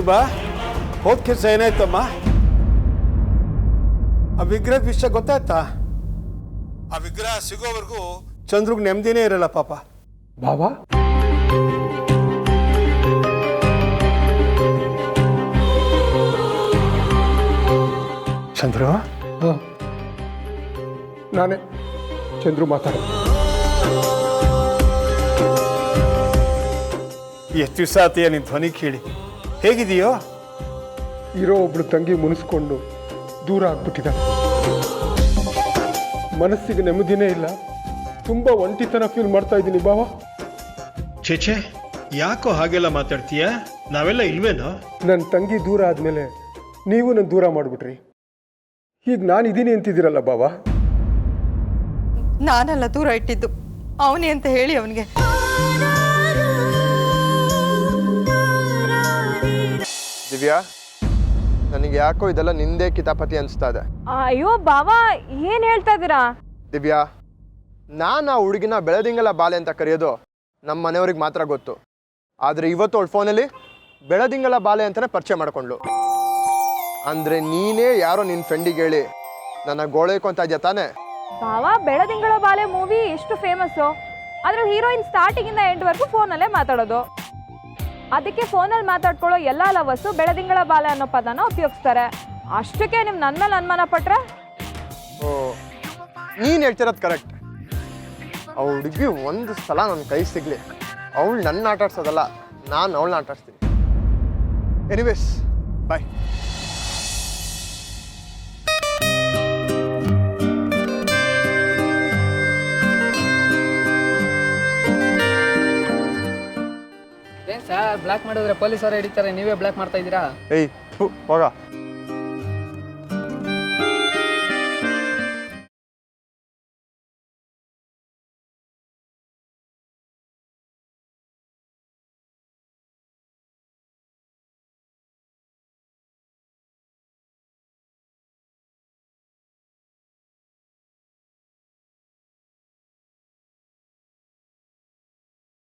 ಶುಭಾ ಹೋದ ಕೆಲಸ ಏನಾಯ್ತಮ್ಮ? ಆ ವಿಗ್ರಹದ ವಿಷಯ ಗೊತ್ತಾಯ್ತಾ? ಆ ವಿಗ್ರಹ ಸಿಗೋವರೆಗೂ ಚಂದ್ರಿಗೆ ನೆಮ್ಮದಿನೇ ಇರಲ್ಲ ಪಾಪ. ಬಾಬಾ ಚಂದ್ರು, ನಾನೇ ಚಂದ್ರು ಮಾತಾಡೋದು. ಎಷ್ಟು ದಿವಸ ಆತೀಯ ನಿನ್ನ ಧ್ವನಿ ಕೇಳಿ. ಹೇಗಿದೆಯೋ? ಇರೋ ಒಬ್ಳು ತಂಗಿ ಮುನಿಸ್ಕೊಂಡು ದೂರ ಆಗ್ಬಿಟ್ಟಿದ್ದಾನೆ. ಮನಸ್ಸಿಗೆ ನೆಮ್ಮದಿನೇ ಇಲ್ಲ. ತುಂಬ ಒಂಟಿತನ ಫೀಲ್ ಮಾಡ್ತಾ ಇದ್ದೀನಿ ಬಾಬಾ. ಛೇ, ಯಾಕೋ ಹಾಗೆಲ್ಲ ಮಾತಾಡ್ತೀಯ? ನಾವೆಲ್ಲ ಇಲ್ವೇನೋ? ನನ್ನ ತಂಗಿ ದೂರ ಆದಮೇಲೆ ನೀವು ನನ್ನ ದೂರ ಮಾಡಿಬಿಟ್ರಿ. ಈಗ ನಾನಿದ್ದೀನಿ ಅಂತಿದ್ದೀರಲ್ಲ ಬಾಬಾ. ನಾನೆಲ್ಲ ದೂರ ಇಟ್ಟಿದ್ದು ಅವನೇ ಅಂತ ಹೇಳಿ ಅವನಿಗೆ. ದಿವ್ಯಾ, ನನಗೆ ಯಾಕೋ ಇದೆಲ್ಲ ನಿಂದೇ ಕಿತಾಪತಿ ಅನಿಸ್ತಾ ಇದೆ. ಅಯ್ಯೋ ಬಾವಾ, ಏನ್ ಹೇಳ್ತಾ ಇದ್ದೀರಾ? ದಿವ್ಯಾ, ನಾನು ಆ ಹುಡುಗಿನ ಬೆಳದಿಂಗಲ ಬಾಲೆ ಅಂತ ಕರೆಯೋದು ನಮ್ಮ ಮನೆಯವ್ರಿಗೆ ಮಾತ್ರ ಗೊತ್ತು. ಆದರೆ ಇವತ್ತು ಅವಳ ಫೋನಲ್ಲಿ ಬೆಳದಿಂಗಲ ಬಾಲೆ ಅಂತಲೇ ಪರಿಚಯ ಮಾಡ್ಕೊಂಡ್ಲು. ಅಂದರೆ ನೀನೇ ಯಾರೋ ನಿನ್ನ ಫ್ರೆಂಡಿಗೆ ಹೇಳಿ ನನ್ನ ಗೋಳೈಕೊಂತ ಇದೆಯಾ ತಾನೆ? ಬಾವಾ, ಬೆಳದಿಂಗಳ ಬಾಲೆ ಮೂವಿ ಎಷ್ಟು ಫೇಮಸ್ಸು. ಅದ್ರಲ್ಲಿ ಹೀರೋಯಿನ್ ಸ್ಟಾರ್ಟಿಂಗ್ ಇಂದ ಎಂಡ್ ವರೆಗೂ ಫೋನಲ್ಲೇ ಮಾತಾಡೋದು. ಅದಕ್ಕೆ ಫೋನಲ್ಲಿ ಮಾತಾಡ್ಕೊಳ್ಳೋ ಎಲ್ಲ ಲವರ್ಸು ಬೆಳದಿಂಗಳ ಬಾಲೆ ಅನ್ನೋ ಪದನ ಉಪಯೋಗಿಸ್ತಾರೆ. ಅಷ್ಟಕ್ಕೆ ನಿಮ್ ನನ್ನ ಮೇಲೆ ಅನುಮಾನ ಪಟ್ರೆ? ಓ, ನೀನು ಹೇಳ್ತಿರೋದು ಕರೆಕ್ಟ್. ಆ ಹುಡುಗಿ ಒಂದು ಸಲ ನನ್ನ ಕೈ ಸಿಗಲಿ, ಅವಳು ನನ್ನ ಆಟ ಆಡ್ಸೋದಲ್ಲ, ನಾನು ಅವಳನ್ನ ಆಟ ಆಡ್ಸ್ತೀನಿ. ಎನಿವೇಸ್, ಬಾಯ್. ಏನ್ ಸರ್ ಬ್ಲಾಕ್ ಮಾಡಿದ್ರೆ ಪೊಲೀಸರು ಹಿಡಿತಾರೆ, ನೀವೇ ಬ್ಲಾಕ್ ಮಾಡ್ತಾ ಇದ್ದೀರಾ? ಏಯ್ ಹೋಗ.